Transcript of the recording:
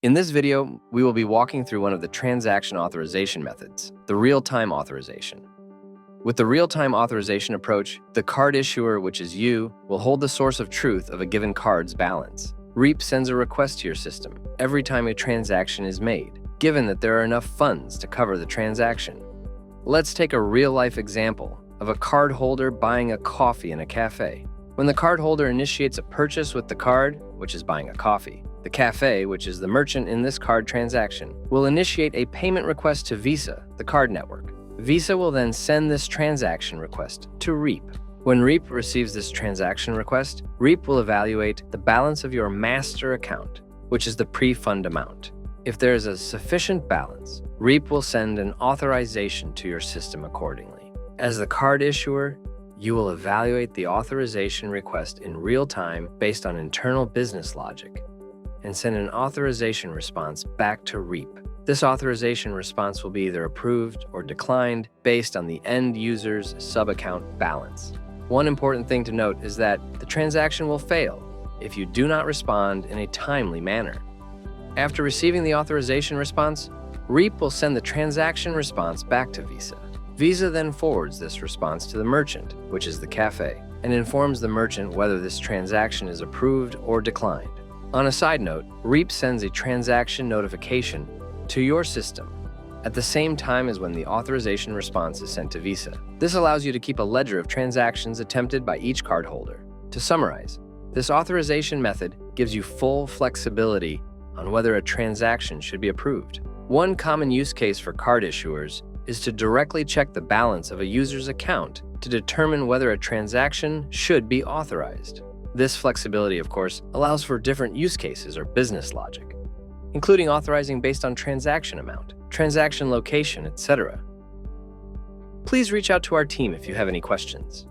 In this video, we will be walking through one of the transaction authorization methods, the real-time authorization. With the real-time authorization approach, the card issuer, which is you, will hold the source of truth of a given card's balance. Reap sends a request to your system every time a transaction is made, given that there are enough funds to cover the transaction. Let's take a real-life example of a cardholder buying a coffee in a cafe. When the cardholder initiates a purchase with the card, which is buying a coffee, the cafe, which is the merchant in this card transaction, will initiate a payment request to Visa, the card network. Visa will then send this transaction request to Reap. When Reap receives this transaction request, Reap will evaluate the balance of your master account, which is the pre-fund amount. If there is a sufficient balance, Reap will send an authorization to your system accordingly. As the card issuer, you will evaluate the authorization request in real time based on internal business logic and send an authorization response back to Reap. This authorization response will be either approved or declined based on the end user's sub-account balance. One important thing to note is that the transaction will fail if you do not respond in a timely manner. After receiving the authorization response, Reap will send the transaction response back to Visa. Visa then forwards this response to the merchant, which is the cafe, and informs the merchant whether this transaction is approved or declined. On a side note, Reap sends a transaction notification to your system at the same time as when the authorization response is sent to Visa. This allows you to keep a ledger of transactions attempted by each cardholder. To summarize, this authorization method gives you full flexibility on whether a transaction should be approved. One common use case for card issuers is to directly check the balance of a user's account to determine whether a transaction should be authorized. This flexibility, of course, allows for different use cases or business logic, including authorizing based on transaction amount, transaction location, etc. Please reach out to our team if you have any questions.